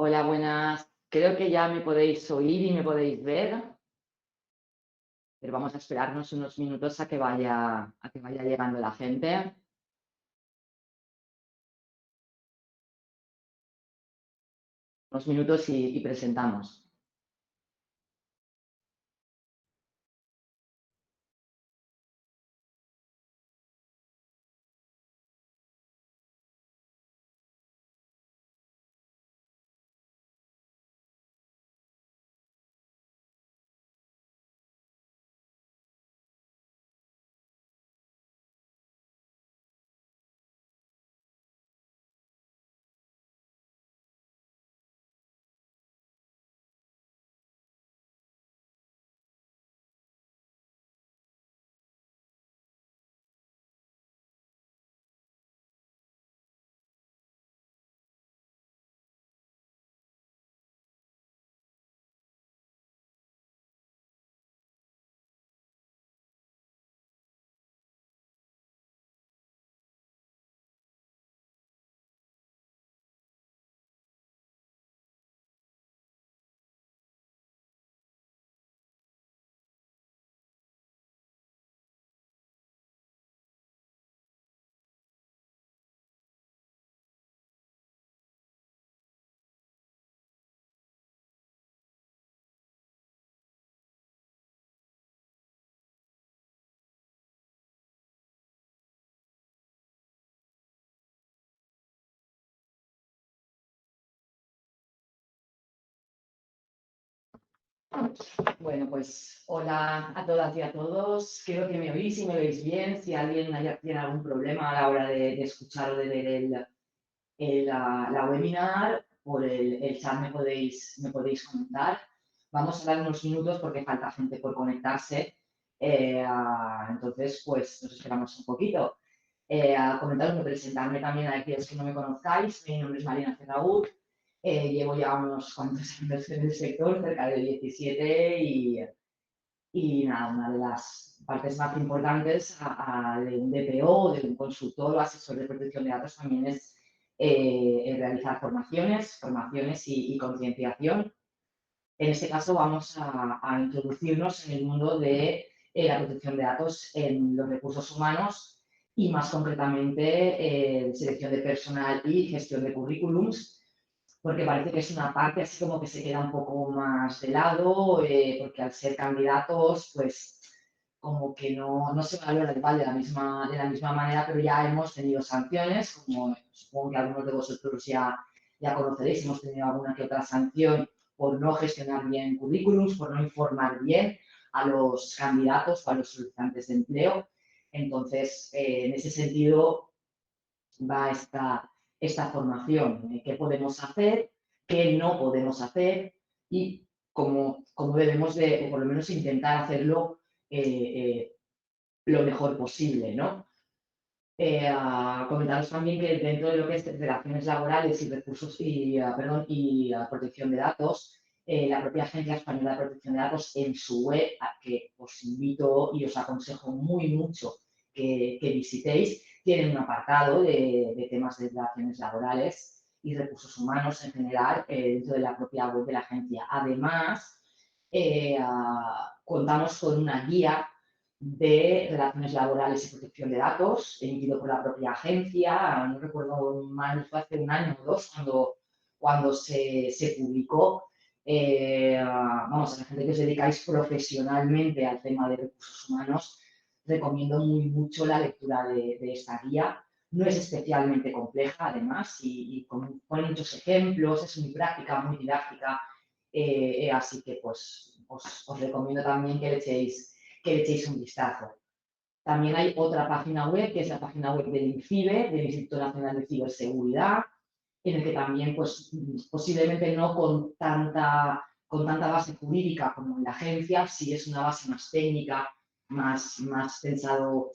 Hola, buenas. Creo que ya me podéis oír y me podéis ver, pero vamos a esperarnos unos minutos a que vaya llegando la gente. Unos minutos y presentamos. Bueno, pues hola a todas y a todos. Creo que me oís y me veis bien. Si alguien tiene algún problema a la hora de escuchar o de ver la webinar, por el chat me podéis comentar. Vamos a dar unos minutos porque falta gente por conectarse. Entonces, pues nos esperamos un poquito. A comentaros, presentarme también a aquellos que no me conozcáis. Mi nombre es Marina Ferragut. Llevo ya unos cuantos años en el sector, cerca de 17, y nada, una de las partes más importantes de un DPO, de un consultor o asesor de protección de datos también es realizar formaciones y concienciación. En este caso vamos a introducirnos en el mundo de la protección de datos en los recursos humanos y más concretamente selección de personal y gestión de currículums, porque parece que es una parte así como que se queda un poco más de lado, porque al ser candidatos, pues como que no se valora igual de la misma manera, pero ya hemos tenido sanciones, como supongo que algunos de vosotros ya conoceréis, hemos tenido alguna que otra sanción por no gestionar bien currículums, por no informar bien a los candidatos o a los solicitantes de empleo. Entonces, en ese sentido, va esta formación, qué podemos hacer, qué no podemos hacer y cómo debemos de, o por lo menos intentar hacerlo lo mejor posible, ¿no? Comentaros también que dentro de lo que es relaciones laborales y recursos y protección de datos, la propia Agencia Española de Protección de Datos en su web, a que os invito y os aconsejo muy mucho que visitéis, tiene un apartado de temas de relaciones laborales y recursos humanos en general dentro de la propia web de la agencia. Además, contamos con una guía de relaciones laborales y protección de datos, emitido por la propia agencia. No recuerdo mal, fue hace un año o dos cuando se publicó. Vamos, a la gente que os dedicáis profesionalmente al tema de recursos humanos, recomiendo muy mucho la lectura de esta guía. No es especialmente compleja, además, y pone muchos ejemplos, es muy práctica, muy didáctica, así que pues os recomiendo también que le echéis un vistazo. También hay otra página web, que es la página web del INCIBE, del Instituto Nacional de Ciberseguridad, en el que también, pues, posiblemente no con tanta base jurídica como en la agencia, sí es una base más técnica, más pensado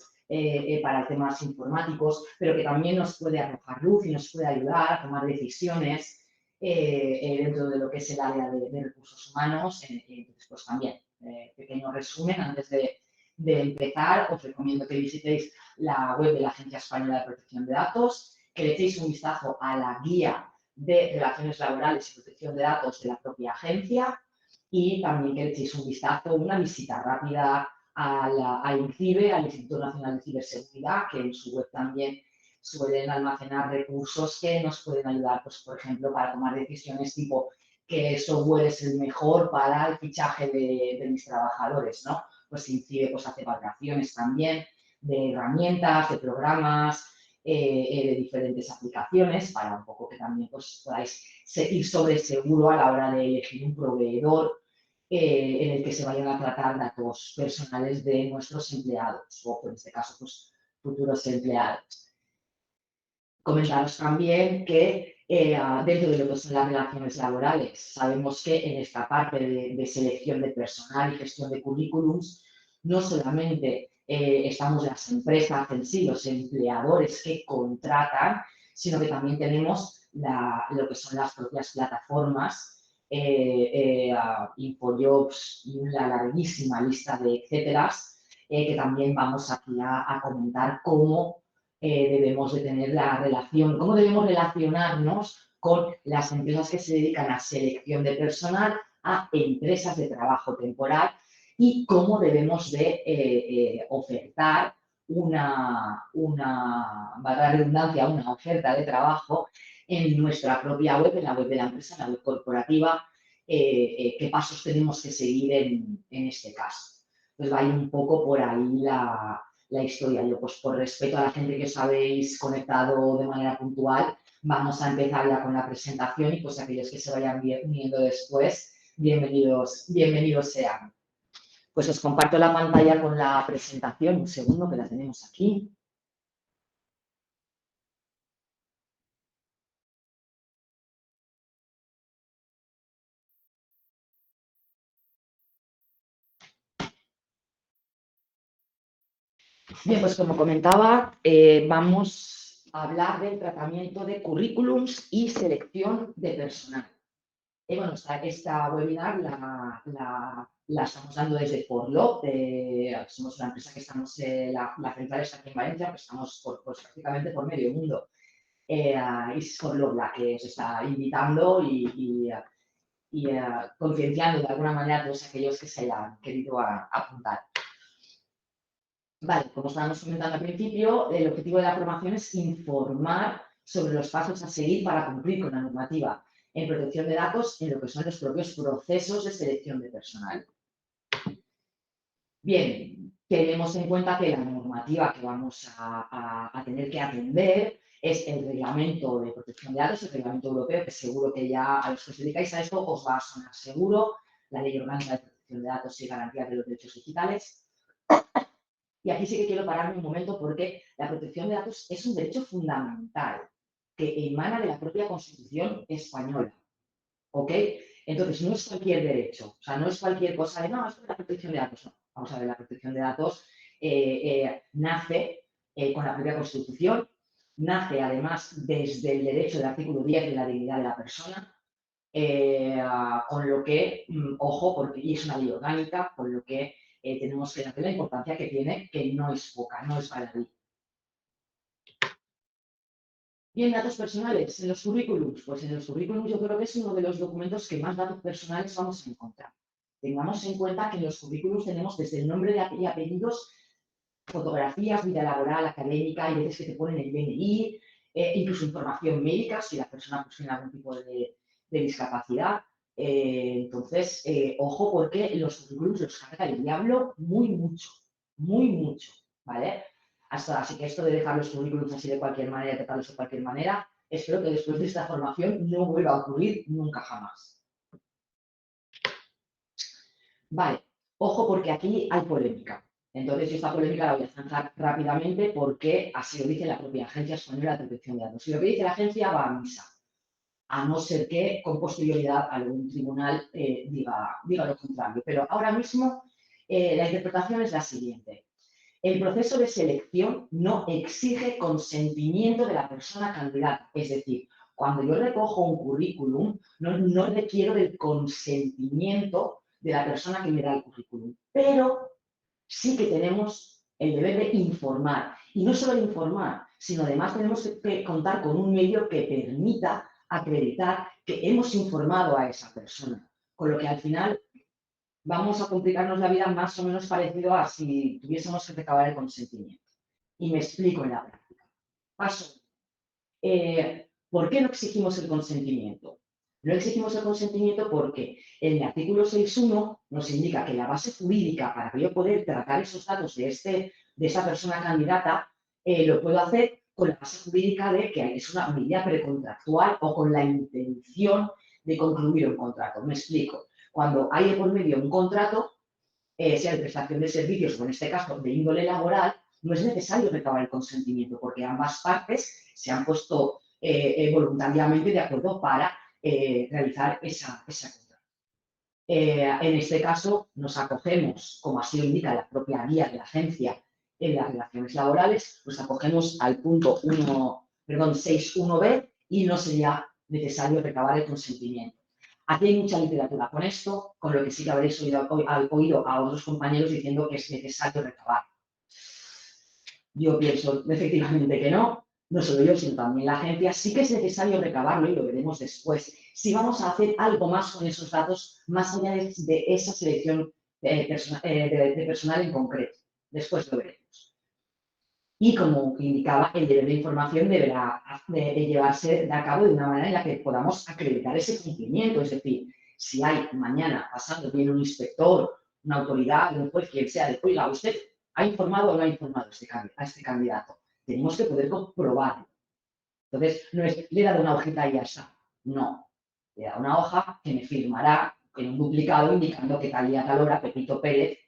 para temas informáticos, pero que también nos puede arrojar luz y nos puede ayudar a tomar decisiones dentro de lo que es el área de recursos humanos. Entonces, pues también, pequeño resumen antes de empezar, os recomiendo que visitéis la web de la Agencia Española de Protección de Datos, que le echéis un vistazo a la guía de relaciones laborales y protección de datos de la propia agencia, y también que le echéis un vistazo, una visita rápida a INCIBE, al Instituto Nacional de Ciberseguridad, que en su web también suelen almacenar recursos que nos pueden ayudar, pues, por ejemplo, para tomar decisiones tipo qué software es el mejor para el fichaje de mis trabajadores, ¿no? Pues INCIBE pues, hace valoraciones también de herramientas, de programas, de diferentes aplicaciones, para un poco que también pues, podáis ir sobre seguro a la hora de elegir un proveedor en el que se vayan a tratar datos personales de nuestros empleados, o en este caso, pues, futuros empleados. Comentaros también que dentro de lo que son las relaciones laborales, sabemos que en esta parte de selección de personal y gestión de currículums, no solamente estamos las empresas en sí, los empleadores que contratan, sino que también tenemos lo que son las propias plataformas, InfoJobs y una larguísima lista de etcéteras, que también vamos aquí a comentar cómo debemos de tener la relación, cómo debemos relacionarnos con las empresas que se dedican a selección de personal, a empresas de trabajo temporal, y cómo debemos de ofertar valga la redundancia, una oferta de trabajo en nuestra propia web, en la web de la empresa, en la web corporativa, qué pasos tenemos que seguir en este caso. Pues va a ir un poco por ahí la historia. Yo, pues por respeto a la gente que os habéis conectado de manera puntual, vamos a empezar ya con la presentación, y pues aquellos que se vayan uniendo después, bienvenidos sean. Pues os comparto la pantalla con la presentación, un segundo que la tenemos aquí. Bien, pues como comentaba, vamos a hablar del tratamiento de currículums y selección de personal. Bueno, esta webinar la estamos dando desde Forlop. Somos una empresa que estamos, la central está aquí en Valencia, pues estamos pues, prácticamente por medio mundo. Y es Forlop la que os está invitando y concienciando de alguna manera a todos aquellos que se hayan querido apuntar. Vale, como estábamos comentando al principio, el objetivo de la formación es informar sobre los pasos a seguir para cumplir con la normativa en protección de datos en lo que son los propios procesos de selección de personal. Bien, tenemos en cuenta que la normativa que vamos a tener que atender es el Reglamento de Protección de Datos, el Reglamento Europeo, que seguro que ya a los que os dedicáis a esto os va a sonar seguro, la Ley Orgánica de Protección de Datos y Garantía de los Derechos Digitales. Y aquí sí que quiero pararme un momento, porque la protección de datos es un derecho fundamental que emana de la propia Constitución española. ¿Ok? Entonces, no es cualquier derecho, o sea, no es cualquier cosa de, no, esto es la protección de datos. No. Vamos a ver, la protección de datos nace con la propia Constitución, nace además desde el derecho del artículo 10 de la dignidad de la persona, con lo que, ojo, porque y es una ley orgánica, con lo que tenemos que darle la importancia que tiene, que no es poca, no es baladí. Bien, datos personales en los currículums. Pues en los currículums yo creo que es uno de los documentos que más datos personales vamos a encontrar. Tengamos en cuenta que en los currículums tenemos desde el nombre y apellidos, fotografías, vida laboral, académica, hay veces que te ponen el DNI, incluso información médica, si la persona pues, tiene algún tipo de discapacidad. Entonces, ojo, porque los currículums los carga el diablo muy mucho, ¿vale? Así que esto de dejar los currículums así de cualquier manera, tratarlos de cualquier manera, espero que después de esta formación no vuelva a ocurrir nunca jamás. Vale, ojo porque aquí hay polémica. Entonces, esta polémica la voy a zanjar rápidamente porque así lo dice la propia Agencia Española de Protección de Datos. Y lo que dice la agencia va a misa, a no ser que con posterioridad algún tribunal diga lo contrario. Pero ahora mismo la interpretación es la siguiente. El proceso de selección no exige consentimiento de la persona candidata. Es decir, cuando yo recojo un currículum, no requiero del consentimiento de la persona que me da el currículum. Pero sí que tenemos el deber de informar. Y no solo de informar, sino además tenemos que contar con un medio que permita acreditar que hemos informado a esa persona, con lo que al final vamos a complicarnos la vida más o menos parecido a si tuviésemos que recabar el consentimiento. Y me explico en la práctica. Paso. ¿Por qué no exigimos el consentimiento? No exigimos el consentimiento porque el artículo 6.1 nos indica que la base jurídica para que yo poder tratar esos datos de esa persona candidata lo puedo hacer con la base jurídica de que es una medida precontractual o con la intención de concluir un contrato. Me explico. Cuando hay por medio un contrato, sea de prestación de servicios o en este caso de índole laboral, no es necesario recabar el consentimiento porque ambas partes se han puesto voluntariamente de acuerdo para realizar esa contrata. En este caso, nos acogemos, como así lo indica la propia guía de la agencia en las relaciones laborales, nos acogemos al punto 6.1b y no sería necesario recabar el consentimiento. Aquí hay mucha literatura con esto, con lo que sí que habréis oído a otros compañeros diciendo que es necesario recabar. Yo pienso efectivamente que no solo yo, sino también la agencia, sí que es necesario recabarlo y lo veremos después. Si vamos a hacer algo más con esos datos, más allá de esa selección de personal en concreto. Después lo veremos. Y como indicaba, el deber de información deberá llevarse a cabo de una manera en la que podamos acreditar ese cumplimiento. Es decir, si hay mañana pasando viene un inspector, una autoridad, un juez, quien sea, de, oiga, ¿usted ha informado o no ha informado a este candidato? Tenemos que poder comprobarlo. Entonces, no es, le he dado una hojita y ya está. No. Le he dado una hoja que me firmará en un duplicado indicando que tal día, tal hora, Pepito Pérez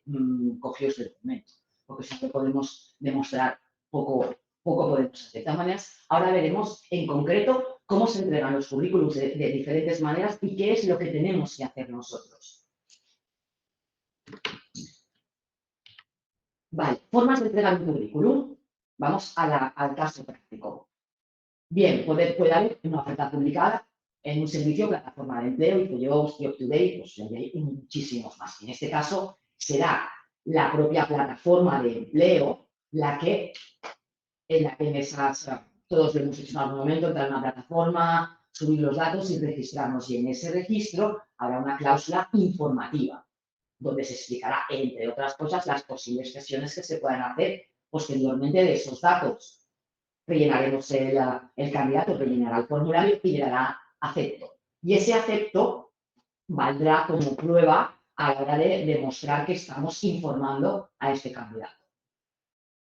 cogió este documento. Porque siempre podemos demostrar poco podemos hacer. De todas maneras, ahora veremos en concreto cómo se entregan los currículums de diferentes maneras y qué es lo que tenemos que hacer nosotros. Vale, formas de entregar un currículum. Vamos al caso práctico. Bien, puede haber una oferta publicada en un servicio, plataforma de empleo, InfoJobs, JobToday, pues hay muchísimos más. En este caso, será la propia plataforma de empleo en esas, todos lo hemos hecho en algún momento, entrar en una plataforma, subir los datos y registrarnos. Y en ese registro habrá una cláusula informativa, donde se explicará, entre otras cosas, las posibles gestiones que se puedan hacer posteriormente de esos datos. Rellenaremos el candidato, rellenará el formulario y le dará acepto. Y ese acepto valdrá como prueba a la hora de demostrar que estamos informando a este candidato.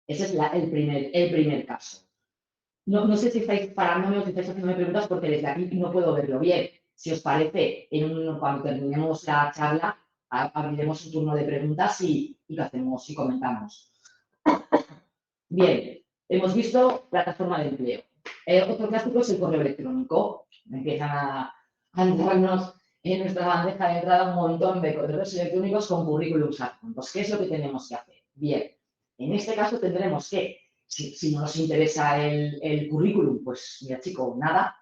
Ese es el primer caso. No sé si estáis parándome o si estáis haciéndome preguntas porque desde aquí no puedo verlo bien. Si os parece, cuando terminemos la charla, abriremos un turno de preguntas y lo hacemos y comentamos. Bien, hemos visto plataforma de empleo. Otro clásico es el correo electrónico. Empiezan a entrarnos en nuestra bandeja de entrada un montón de correos electrónicos con currículums adjuntos. ¿Qué es lo que tenemos que hacer? Bien, en este caso tendremos que, si no nos interesa el currículum, pues mira chico, nada,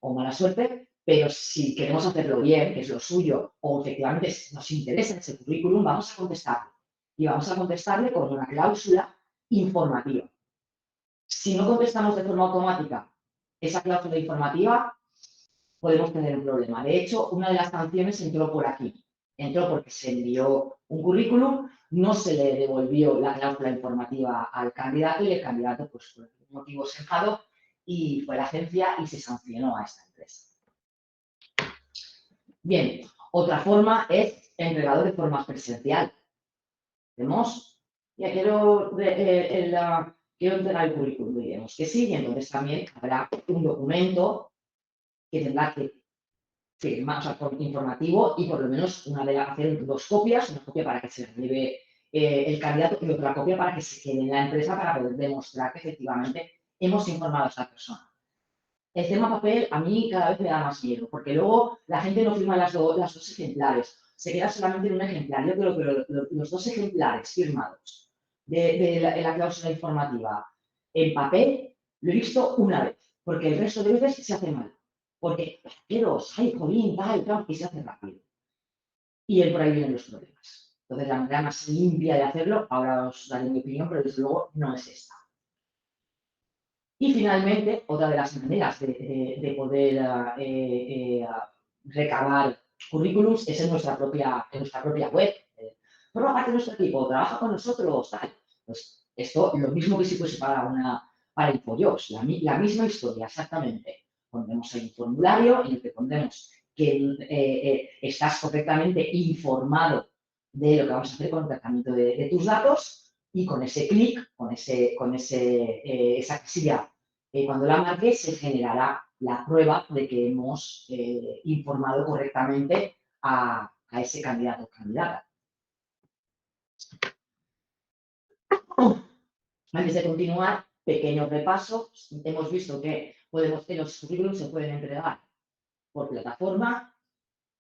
o mala suerte, pero si queremos hacerlo bien, que es lo suyo, o efectivamente nos interesa ese currículum, vamos a contestarle. Y vamos a contestarle con una cláusula informativa. Si no contestamos de forma automática esa cláusula informativa, podemos tener un problema. De hecho, una de las sanciones entró por aquí. Entró porque se envió un currículum, no se le devolvió la cláusula informativa al candidato y el candidato, pues por algún motivo se enfadó y fue a la agencia y se sancionó a esta empresa. Bien, otra forma es entregado de forma presencial. Vemos, ya quiero entregar el currículum, diremos que sí, y entonces también habrá un documento que tendrá que firmar, o sea, informativo y por lo menos hacer dos copias, una copia para que se recibe el candidato y otra copia para que se quede en la empresa para poder demostrar que efectivamente hemos informado a esta persona. El tema papel a mí cada vez me da más miedo, porque luego la gente no firma las dos ejemplares, se queda solamente en un ejemplar. Yo creo que los dos ejemplares firmados de la cláusula informativa en papel lo he visto una vez, porque el resto de veces se hace mal. Porque, ay, jolín, tal, y se hace rápido. Y por ahí vienen los problemas. Entonces, la manera más limpia de hacerlo, ahora os daré mi opinión, pero desde luego no es esta. Y finalmente, otra de las maneras de poder recabar currículums es en nuestra propia web. Forma parte de nuestro equipo, trabaja con nosotros, tal. Pues esto, lo mismo que si fuese para InfoJobs, la misma historia, exactamente. Pondremos ahí un formulario en el que pondremos que estás correctamente informado de lo que vamos a hacer con el tratamiento de tus datos y con ese clic, esa casilla, cuando la marques se generará la prueba de que hemos informado correctamente a ese candidato o candidata. Antes de continuar, pequeño repaso. Hemos visto que los currículums se pueden entregar por plataforma,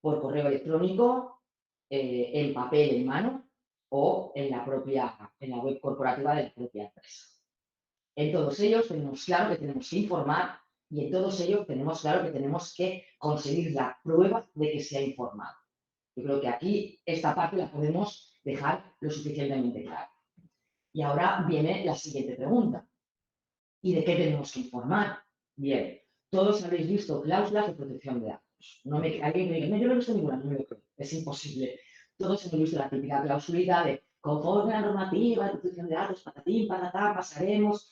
por correo electrónico, en papel, en mano o en la web corporativa de la propia empresa. En todos ellos tenemos claro que tenemos que informar y en todos ellos tenemos claro que tenemos que conseguir la prueba de que se ha informado. Yo creo que aquí esta parte la podemos dejar lo suficientemente clara. Y ahora viene la siguiente pregunta. ¿Y de qué tenemos que informar? Bien, todos habéis visto cláusulas de protección de datos. Alguien me diga, no, yo no he visto ninguna, no me lo creo, es imposible. Todos hemos visto la típica clausulita de conforme a la normativa de protección de datos, patatín, patatán, pasaremos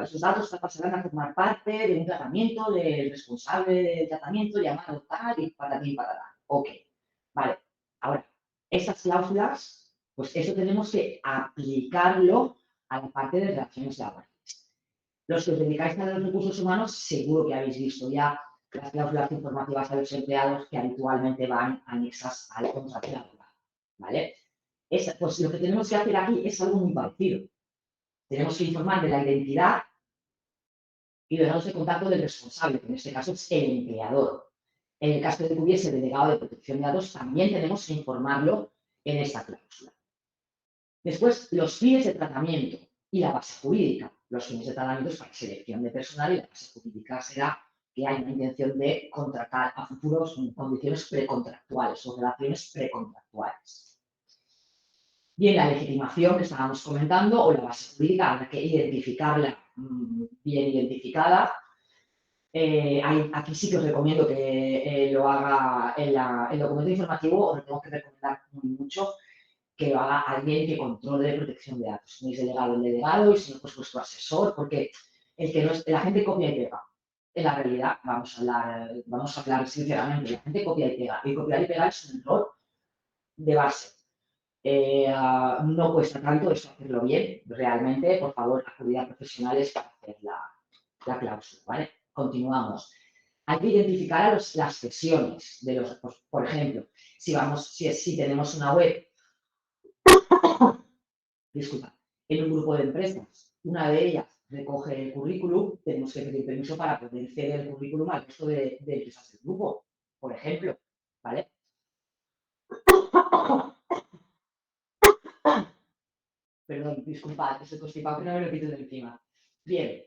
esos datos pasarán a formar parte de un tratamiento del responsable del tratamiento llamado tal y patatín, patatán. Ok, vale. Ahora, estas cláusulas, pues eso tenemos que aplicarlo a la parte de relaciones laborales. Los que os dedicáis a los recursos humanos, seguro que habéis visto ya las cláusulas informativas a los empleados que habitualmente van anexas al contrato laboral, ¿vale? Pues lo que tenemos que hacer aquí es algo muy parecido. Tenemos que informar de la identidad y de los datos de contacto del responsable, que en este caso es el empleador. En el caso de que hubiese delegado de protección de datos, también tenemos que informarlo en esta cláusula. Después, los fines de tratamiento y la base jurídica. Los fines de tratamiento es para selección de personal y la base jurídica será que hay una intención de contratar a futuros en condiciones precontractuales o relaciones precontractuales. Bien, la legitimación que estábamos comentando o la base jurídica, habrá que identificarla bien identificada. Aquí sí que os recomiendo que lo haga en el documento informativo, os lo tengo que recomendar mucho que lo haga alguien que controle de protección de datos. Si no es delegado, el delegado, y si no, pues vuestro asesor, porque la gente copia y pega. En la realidad, vamos a hablar sinceramente, la gente copia y pega. Y copiar y pegar es un error de base. No cuesta tanto eso hacerlo bien, realmente, por favor, acudir a profesionales para hacer la cláusula, ¿vale? Continuamos. Hay que identificar a las sesiones de los, por ejemplo, si tenemos una web, disculpa, en un grupo de empresas, una de ellas recoge el currículum, tenemos que pedir permiso para poder ceder el currículum al resto de empresas del grupo, por ejemplo, ¿vale? Perdón, disculpad, estoy constipado, pero no me lo quito de encima. Bien,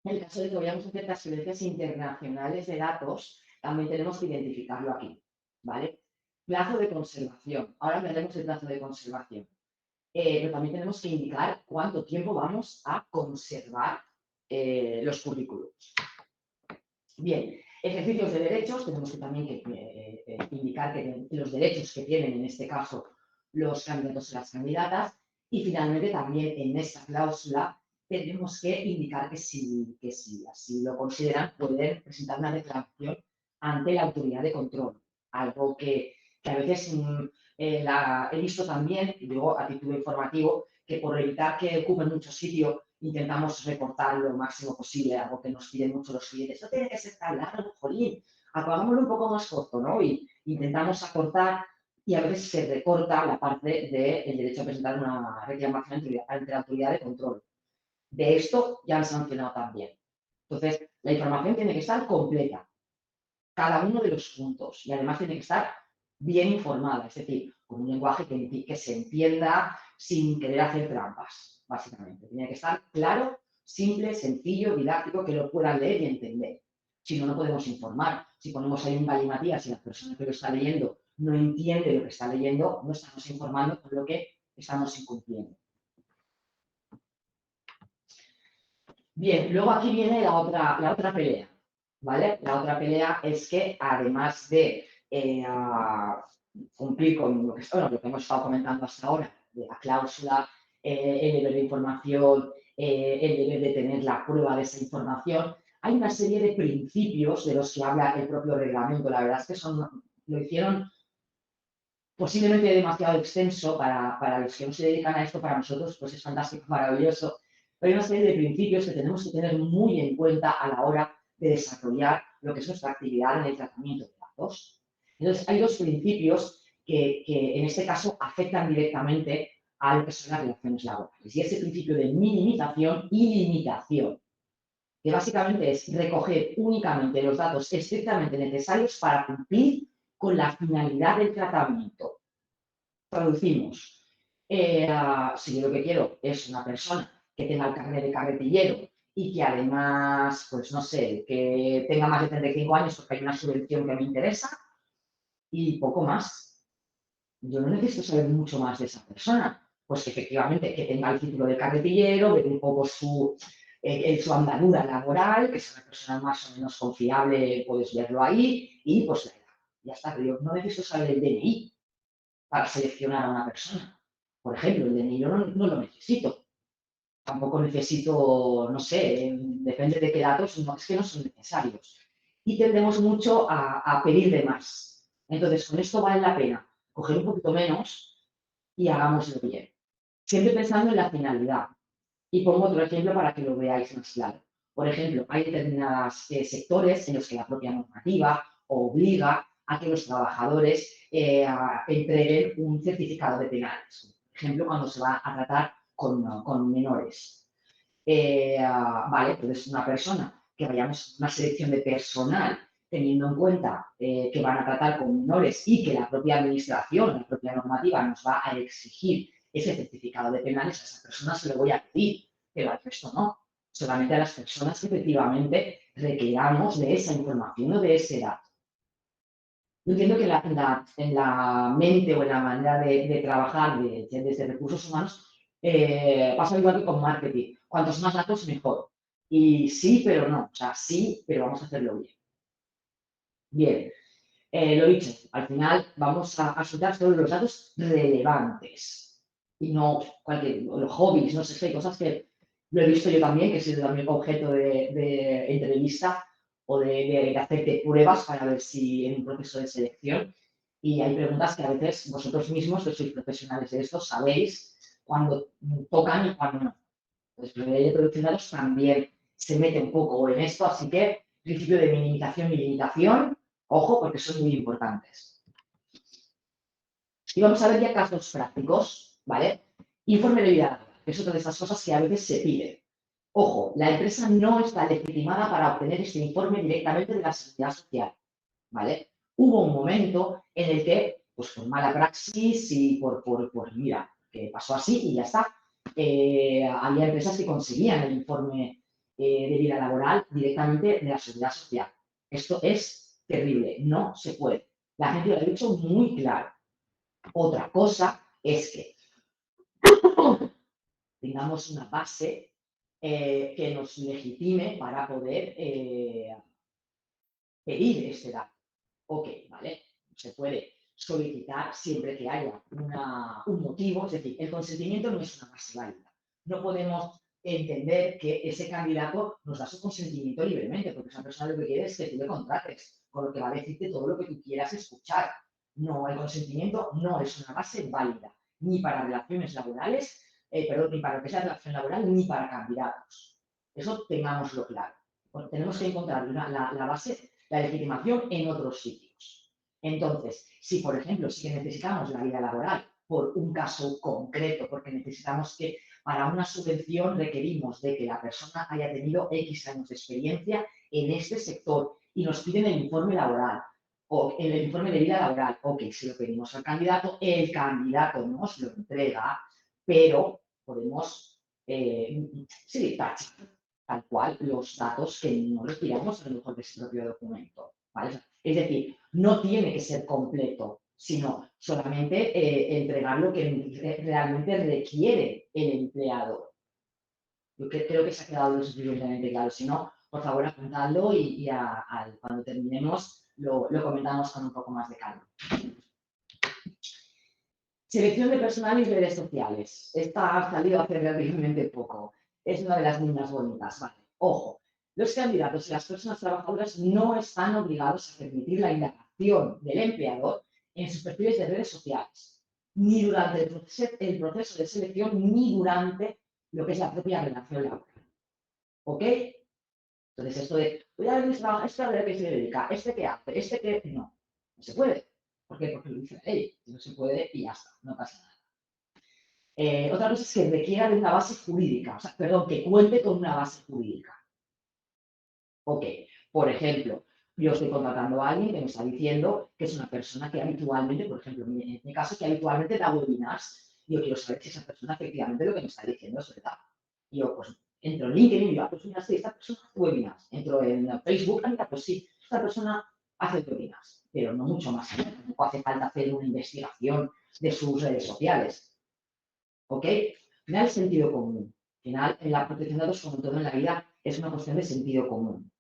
en el caso de que vayamos a hacer transferencias internacionales de datos, también tenemos que identificarlo aquí, ¿vale? Plazo de conservación. Ahora hablaremos del plazo de conservación. Pero también tenemos que indicar cuánto tiempo vamos a conservar los currículums. Bien, ejercicios de derechos, tenemos que también indicar que los derechos que tienen en este caso los candidatos y las candidatas y finalmente también en esta cláusula tenemos que indicar que si así lo consideran pueden presentar una declaración ante la autoridad de control, algo que a veces he visto también, y luego a título informativo, que por evitar que ocupen mucho sitio intentamos recortar lo máximo posible, algo que nos piden mucho los clientes. No tiene que ser tan largo, jolín, hagámoslo un poco más corto, ¿no? Y intentamos acortar y a veces se recorta la parte del derecho a presentar una reclamación ante la autoridad de control. De esto ya han sancionado también. Entonces, la información tiene que estar completa, cada uno de los puntos, y además tiene que estar bien informada, es decir, con un lenguaje que se entienda sin querer hacer trampas, básicamente. Tiene que estar claro, simple, sencillo, didáctico, que lo puedan leer y entender. Si no, no podemos informar. Si ponemos ahí un galimatías y la persona que lo está leyendo no entiende lo que está leyendo, no estamos informando, por lo que estamos incumpliendo. Bien, luego aquí viene la otra pelea, ¿vale? La otra pelea es que además de cumplir con lo que, bueno, lo que hemos estado comentando hasta ahora, de la cláusula, el deber de información, el deber de tener la prueba de esa información, hay una serie de principios de los que habla el propio reglamento. La verdad es que lo hicieron posiblemente demasiado extenso para los que no se dedican a esto, para nosotros pues es fantástico, maravilloso, pero hay una serie de principios que tenemos que tener muy en cuenta a la hora de desarrollar lo que es nuestra actividad en el tratamiento de datos. Entonces, hay dos principios que en este caso afectan directamente a lo que son las relaciones laborales, y es el principio de minimización y limitación, que básicamente es recoger únicamente los datos estrictamente necesarios para cumplir con la finalidad del tratamiento. Traducimos. Si yo lo que quiero es una persona que tenga el carnet de carretillero y que además, pues no sé, que tenga más de 35 años porque hay una subvención que me interesa y poco más. Yo no necesito saber mucho más de esa persona. Pues que efectivamente que tenga el título de carretillero, ver un poco su andadura laboral, que sea una persona más o menos confiable, puedes verlo ahí, y pues la edad. Ya está, pero yo no necesito saber el DNI para seleccionar a una persona. Por ejemplo, el DNI yo no lo necesito. Tampoco necesito, no sé, depende de qué datos, no, es que no son necesarios. Y tendemos mucho a pedir de más. Entonces, con esto vale la pena coger un poquito menos y hagámoslo bien. Siempre pensando en la finalidad. Y pongo otro ejemplo para que lo veáis más claro. Por ejemplo, hay determinados sectores en los que la propia normativa obliga a que los trabajadores entreguen un certificado de penales. Por ejemplo, cuando se va a tratar con menores. Vale, entonces una persona que vayamos a una selección de personal teniendo en cuenta que van a tratar con menores y que la propia administración, la propia normativa nos va a exigir ese certificado de penales, a esa persona se lo voy a pedir, pero al resto no. Solamente a las personas que efectivamente requeramos de esa información o de ese dato. Yo entiendo que en la mente o en la manera de trabajar desde recursos humanos pasa igual que con marketing. Cuantos más datos, mejor. Y sí, pero no. O sea, sí, pero vamos a hacerlo bien. Bien, lo dicho, al final vamos a soltar todos los datos relevantes y no los hobbies, no sé, cosas que lo he visto yo también, que he sido también objeto de entrevista o de hacerte pruebas para ver si en un proceso de selección. Y hay preguntas que a veces vosotros mismos, que sois profesionales de esto, sabéis cuándo tocan y cuándo no. Entonces, la ley de protección de datos también se mete un poco en esto, así que principio de minimización y limitación, ojo, porque son muy importantes. Y vamos a ver ya casos prácticos, ¿vale? Informe de vida laboral, que es otra de esas cosas que a veces se pide. Ojo, la empresa no está legitimada para obtener este informe directamente de la Seguridad Social, ¿vale? Hubo un momento en el que, pues por mala praxis y mira, que pasó así y ya está, había empresas que conseguían el informe de vida laboral directamente de la Seguridad Social. Esto es terrible, no se puede. La gente lo ha dicho muy claro. Otra cosa es que tengamos una base que nos legitime para poder pedir este dato. Ok, ¿vale? Se puede solicitar siempre que haya un motivo, es decir, el consentimiento no es una base válida. No podemos entender que ese candidato nos da su consentimiento libremente, porque esa persona lo que quiere es que tú le contrates, con lo que va a decirte todo lo que tú quieras escuchar. No, el consentimiento no es una base válida, ni para relaciones laborales, perdón, ni para lo que sea relación laboral, ni para candidatos. Eso tengámoslo claro. Bueno, tenemos que encontrar la base, la legitimación en otros sitios. Entonces, si por ejemplo, sí que necesitamos la vida laboral por un caso concreto, porque necesitamos que para una subvención requerimos de que la persona haya tenido X años de experiencia en este sector y nos piden el informe laboral o el informe de vida laboral, ok, si lo pedimos al candidato, el candidato nos lo entrega, pero podemos, sí, tal cual los datos que no retiramos a lo mejor de ese propio documento, ¿vale? Es decir, no tiene que ser completo, sino solamente entregar lo que realmente requiere el empleado. Yo creo que se ha quedado lo suficientemente claro. Si no, por favor, apuntadlo y cuando terminemos lo comentamos con un poco más de calma. Selección de personal y redes sociales. Esta ha salido hace relativamente poco. Es una de las niñas bonitas. Vale. Ojo, los candidatos y las personas trabajadoras no están obligados a permitir la indagación del empleador en sus perfiles de redes sociales, ni durante el proceso de selección, ni durante lo que es la propia relación laboral. ¿Ok? Entonces, esto de, voy a ver esta a qué se dedica, este qué hace, este qué... No se puede. ¿Por qué? Porque lo dice la ley. No se puede y ya está, no pasa nada. Otra cosa es que requiera de una base jurídica, o sea, perdón, que cuente con una base jurídica. Ok, por ejemplo, yo estoy contratando a alguien que me está diciendo que es una persona que habitualmente, por ejemplo, en mi caso, que habitualmente da webinars, yo quiero saber si esa persona efectivamente lo que me está diciendo es verdad. Yo, pues, entro en LinkedIn y digo, pues mira, sí, esta persona hace webinars. Entro en Facebook, mira, pues sí, esta persona hace webinars, pero no mucho más allá. Tampoco hace falta hacer una investigación de sus redes sociales. ¿Ok? Al final es sentido común. Al final, en la protección de datos, como todo en la vida, es una cuestión de sentido común.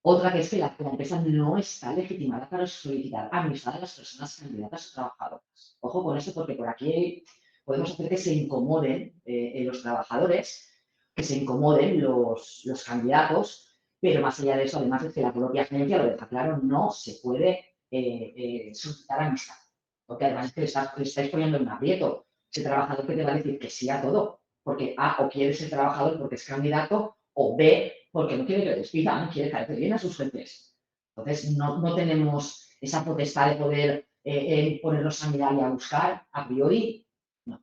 Otra que es que la empresa no está legitimada para solicitar amistad a las personas candidatas o trabajadoras. Ojo con eso porque por aquí podemos hacer que se incomoden los trabajadores, que se incomoden los candidatos, pero más allá de eso, además es que la propia agencia lo deja claro, no se puede solicitar amistad. Porque además es que le estáis poniendo en un aprieto. Ese trabajador que te va a decir que sí a todo, porque A, o quiere ser trabajador porque es candidato, o B, porque no quiere que le despidan, no quiere caer bien a sus jefes. Entonces, no tenemos esa potestad de poder ponernos a mirar y a buscar a priori. No.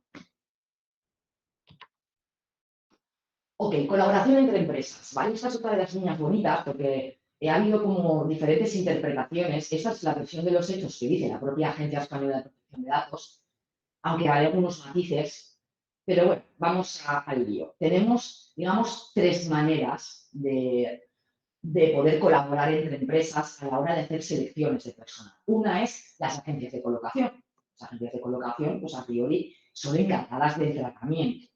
Ok, colaboración entre empresas, ¿vale? Esta es otra de las líneas bonitas porque ha habido como diferentes interpretaciones. Esta es la versión de los hechos que dice la propia Agencia Española de Protección de Datos, aunque hay algunos matices, pero bueno, vamos al lío. Tenemos, digamos, tres maneras de poder colaborar entre empresas a la hora de hacer selecciones de personal. Una es las agencias de colocación. Las agencias de colocación, pues a priori, son encargadas del tratamiento.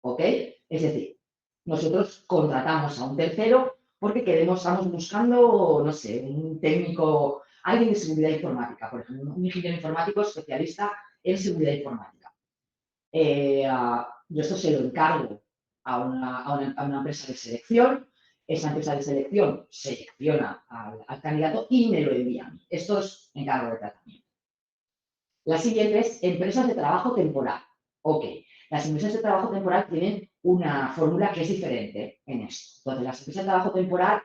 ¿Ok? Es decir, nosotros contratamos a un tercero porque estamos buscando, no sé, un técnico, alguien de seguridad informática, por ejemplo, un ingeniero informático especialista en seguridad informática. Yo esto se lo encargo a una empresa de selección, esa empresa de selección selecciona al candidato y me lo envía a mí. Esto es encargo de tratamiento. La siguiente es empresas de trabajo temporal. Ok, las empresas de trabajo temporal tienen una fórmula que es diferente en esto. Entonces, las empresas de trabajo temporal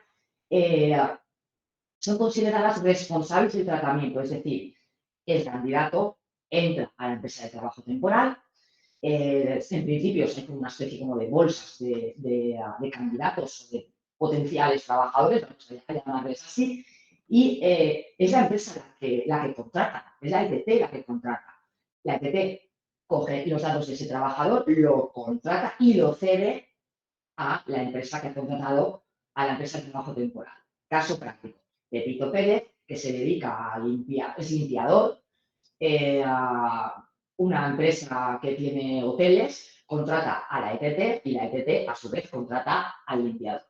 son consideradas responsables del tratamiento, es decir, el candidato entra a la empresa de trabajo temporal, en principio se hace una especie como de bolsas de candidatos o de potenciales trabajadores, vamos a llamarles así, y es la empresa la que contrata, es la ETT la que contrata. La ETT coge los datos de ese trabajador, lo contrata y lo cede a la empresa que ha contratado a la empresa de trabajo temporal. Caso práctico, Pepito Pérez, que se dedica a limpiar, es limpiador, una empresa que tiene hoteles contrata a la ETT y la ETT a su vez contrata al limpiador.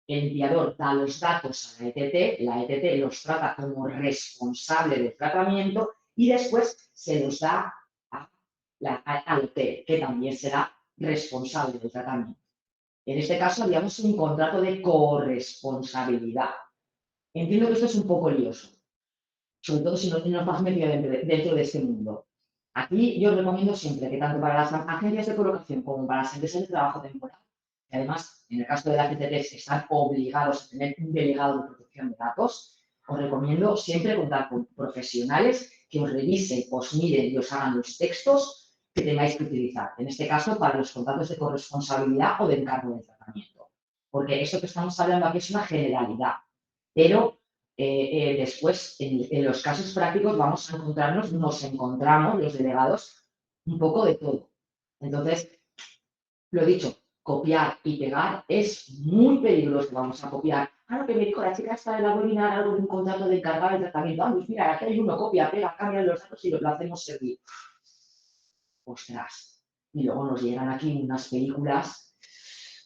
El limpiador da los datos a la ETT los trata como responsable del tratamiento y después se los da al hotel, que también será responsable del tratamiento. En este caso, haríamos un contrato de corresponsabilidad. Entiendo que esto es un poco lioso, sobre todo si no estás metido dentro de este mundo. Aquí yo recomiendo siempre que tanto para las agencias de colocación como para las empresas de trabajo temporal, que además, en el caso de las ETTs, están obligados a tener un delegado de protección de datos, os recomiendo siempre contar con profesionales que os revisen, os miren y os hagan los textos que tengáis que utilizar. En este caso, para los contratos de corresponsabilidad o de encargo de tratamiento. Porque esto que estamos hablando aquí es una generalidad, pero después, en los casos prácticos, nos encontramos los delegados un poco de todo. Entonces, lo dicho, copiar y pegar es muy peligroso. Vamos a copiar. Lo que me dijo la chica está en la webinar, algo de un contrato de encargado de tratamiento. Pues mira, aquí hay uno, copia, pega, cambia los datos y lo hacemos servir. Ostras, y luego nos llegan aquí unas películas,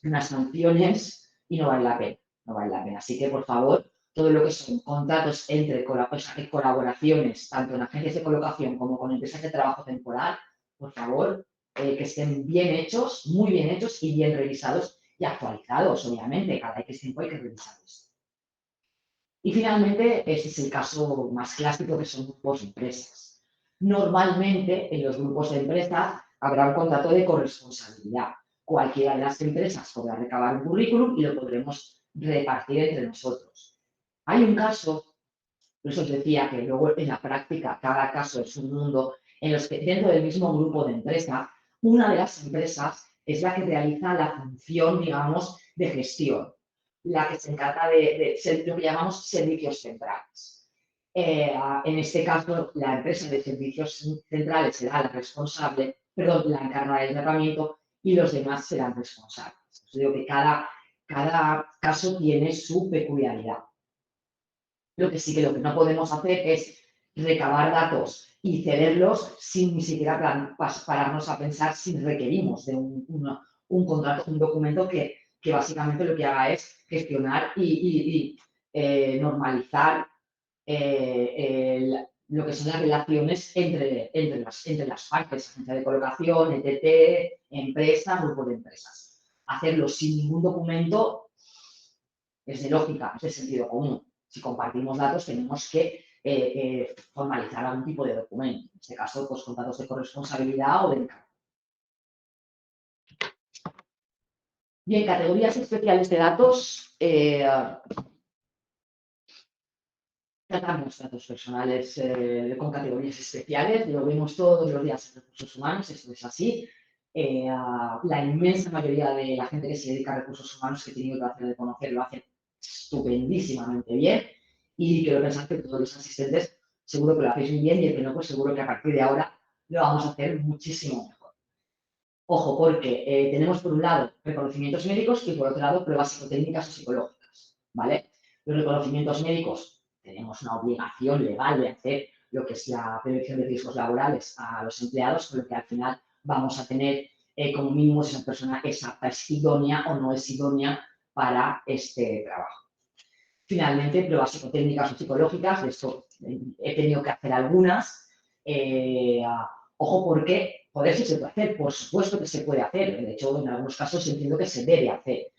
unas sanciones y no vale la pena, no vale la pena. Así que, por favor, todo lo que son contratos entre colaboraciones, tanto en agencias de colocación como con empresas de trabajo temporal, por favor, que estén bien hechos, muy bien hechos y bien revisados y actualizados, obviamente. Cada X tiempo hay que revisarlos. Y finalmente, ese es el caso más clásico, que son grupos de empresas. Normalmente, en los grupos de empresas habrá un contrato de corresponsabilidad. Cualquiera de las empresas podrá recabar un currículum y lo podremos repartir entre nosotros. Hay un caso, por eso os decía que luego en la práctica cada caso es un mundo, en los que dentro del mismo grupo de empresa, una de las empresas es la que realiza la función, digamos, de gestión, la que se encarga de ser lo que llamamos servicios centrales. En este caso, la empresa de servicios centrales será la responsable, perdón, la encargada del tratamiento y los demás serán responsables. Os digo que cada caso tiene su peculiaridad. Lo que no podemos hacer es recabar datos y cederlos sin ni siquiera pararnos a pensar si requerimos de un contrato, un documento que básicamente lo que haga es gestionar y normalizar lo que son las relaciones entre las partes, agencia de colocación, ETT, empresa, grupo de empresas. Hacerlo sin ningún documento es de lógica, es de sentido común. Si compartimos datos, tenemos que formalizar algún tipo de documento. En este caso, pues contratos de corresponsabilidad o de encargo. Bien, categorías especiales de datos. Tratamos datos personales con categorías especiales, lo vemos todos los días en recursos humanos, esto es así. La inmensa mayoría de la gente que se dedica a recursos humanos, que he tenido el placer de conocer, lo hace estupendísimamente bien, y quiero pensar que todos los asistentes seguro que lo hacéis muy bien, y el que no, pues seguro que a partir de ahora lo vamos a hacer muchísimo mejor. Ojo, porque tenemos por un lado reconocimientos médicos y por otro lado pruebas psicotécnicas o psicológicas, ¿vale? Los reconocimientos médicos tenemos una obligación legal de hacer lo que es la prevención de riesgos laborales a los empleados, con lo que al final vamos a tener como mínimo si esa persona exacta es idónea o no es idónea para este trabajo. Finalmente, pruebas psicotécnicas o psicológicas, de esto he tenido que hacer algunas. Ojo, porque poder sí se puede hacer, por supuesto que se puede hacer, de hecho en algunos casos entiendo que se debe hacer,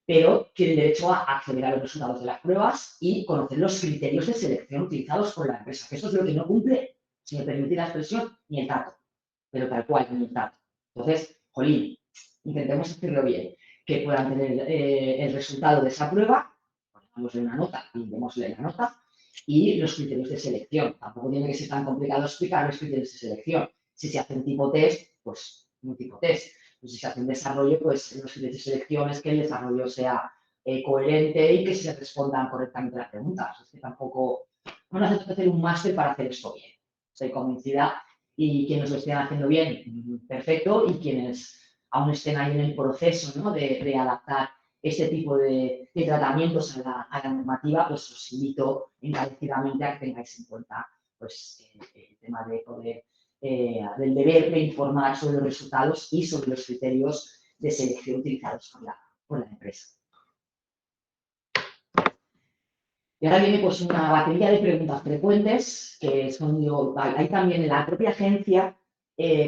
pero tienen derecho a acceder a los resultados de las pruebas y conocer los criterios de selección utilizados por la empresa, que eso es lo que no cumple, si me permite la expresión, ni el dato, pero tal cual, ni el dato. Entonces, jolín, intentemos hacerlo bien, que puedan tener el resultado de esa prueba, pongámosle una nota y démosle la nota, y los criterios de selección. Tampoco tiene que ser tan complicado explicar los criterios de selección. Si se hacen tipo test, pues un tipo test. Pues si se hace un desarrollo, pues los criterios de selección es que el desarrollo sea coherente y que se respondan correctamente las preguntas. Es que tampoco, no hace falta hacer un máster para hacer esto bien. Estoy convencida, y quienes lo estén haciendo bien, perfecto, y quienes aún estén ahí en el proceso, ¿no?, de adaptar este tipo de tratamientos a la normativa, pues os invito encarecidamente a que tengáis en cuenta pues, el tema de poder, del deber de informar sobre los resultados y sobre los criterios de selección utilizados por la empresa. Y ahora viene pues una batería de preguntas frecuentes, que son, hay también en la propia agencia,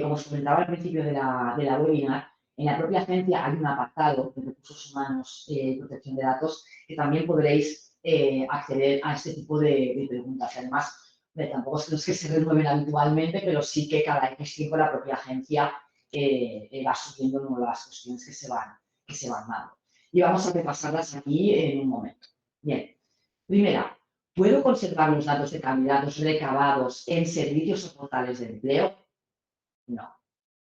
como os comentaba al principio de la webinar, en la propia agencia hay un apartado de recursos humanos y protección de datos que también podréis acceder a este tipo de preguntas. Además, tampoco es que se renueven habitualmente, pero sí que cada X tiempo la propia agencia va subiendo nuevas cuestiones que se van dando. Y vamos a repasarlas aquí en un momento. Bien. Primera, ¿puedo conservar los datos de candidatos recabados en servicios o portales de empleo? No,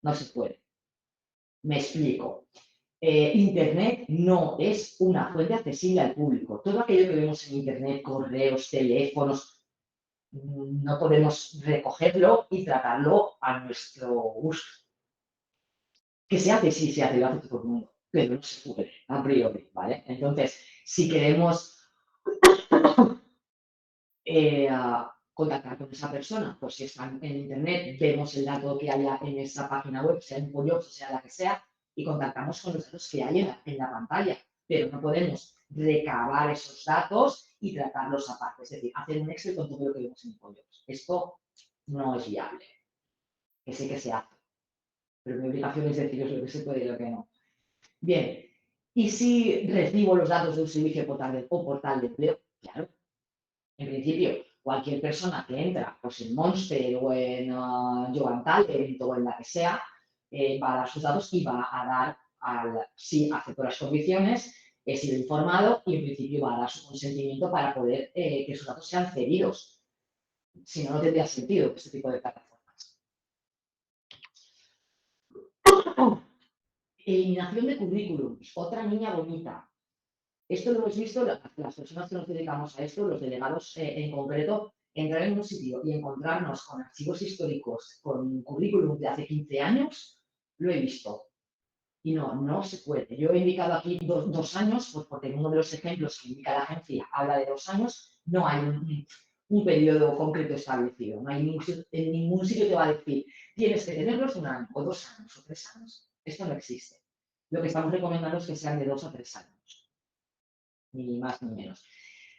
no se puede. Me explico. Internet no es una fuente accesible al público. Todo aquello que vemos en Internet, correos, teléfonos, no podemos recogerlo y tratarlo a nuestro gusto. ¿Qué se hace? Sí, se hace, lo hace todo el mundo, pero no se puede, a priori, ¿vale? Entonces, si queremos contactar con esa persona, pues si está en internet, vemos el dato que haya en esa página web, sea en Pollox, sea la que sea, y contactamos con los datos que hay en la pantalla, pero no podemos recabar esos datos y tratarlos aparte, es decir, hacer un Excel con todo lo que vemos en Pollox. Esto no es viable, que sí que se hace, pero mi obligación es deciros lo que se puede y lo que no. Bien, ¿y si recibo los datos de un servicio o portal de empleo? Claro, en principio, cualquier persona que entra pues, en Monster o en Joan Talent o en la que sea, va a dar sus datos y va a dar, si aceptó las condiciones, he sido informado y en principio va a dar su consentimiento para poder que sus datos sean cedidos. Si no, no tendría sentido este tipo de plataformas. Eliminación de currículums, otra niña bonita. Esto lo hemos visto, las personas que nos dedicamos a esto, los delegados en concreto, entrar en un sitio y encontrarnos con archivos históricos, con currículum de hace 15 años, lo he visto. Y no se puede. Yo he indicado aquí 2 años, pues porque en uno de los ejemplos que indica la agencia habla de 2 años, no hay un periodo concreto establecido. No hay en ningún sitio te va a decir, tienes que tenerlos 1 año, o 2 años, o 3 años. Esto no existe. Lo que estamos recomendando es que sean de 2 a 3 años. Ni más ni menos.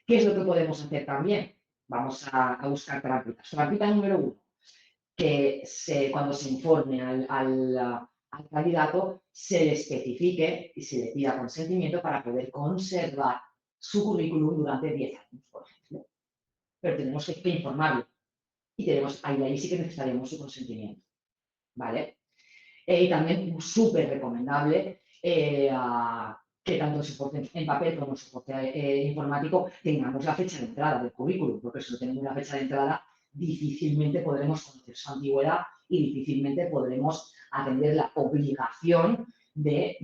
¿Qué es lo que podemos hacer también? Vamos a buscar trampitas. Trampita número 1, que cuando se informe al candidato se le especifique y se le pida consentimiento para poder conservar su currículum durante 10 años, por ejemplo. Pero tenemos que informarlo y ahí sí que necesitaríamos su consentimiento. ¿Vale? Y también súper recomendable que tanto en soporte en papel como en soporte informático tengamos la fecha de entrada del currículum, porque si no tenemos la fecha de entrada, difícilmente podremos conocer su antigüedad y difícilmente podremos atender la obligación de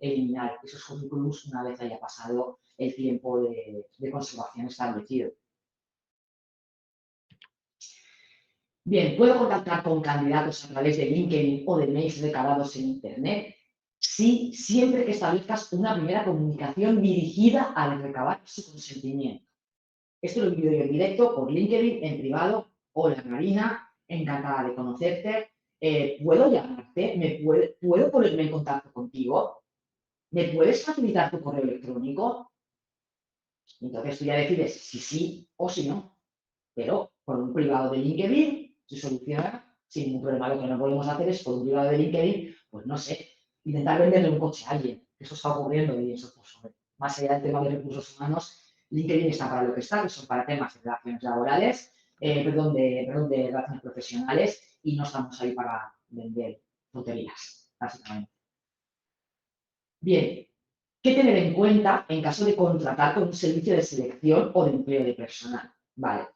eliminar esos currículums una vez haya pasado el tiempo de conservación establecido. Bien, ¿puedo contactar con candidatos a través de LinkedIn o de mails recabados en Internet? Sí, siempre que establezcas una primera comunicación dirigida al recabar su consentimiento. Esto lo he vivido yo en directo por LinkedIn, en privado. Hola Marina, encantada de conocerte. ¿Puedo llamarte? ¿Puedo ponerme en contacto contigo? ¿Me puedes facilitar tu correo electrónico? Entonces tú ya decides si sí o si no. Pero por un privado de LinkedIn se soluciona sin ningún problema. Lo que no podemos hacer es por un privado de LinkedIn, pues no sé, intentar venderle un coche a alguien. Eso está ocurriendo y eso, pues, más allá del tema de recursos humanos, LinkedIn está para lo que está, que son para temas de relaciones laborales, de relaciones profesionales, y no estamos ahí para vender tonterías, básicamente. Bien, ¿qué tener en cuenta en caso de contratar con un servicio de selección o de empleo de personal? Vale.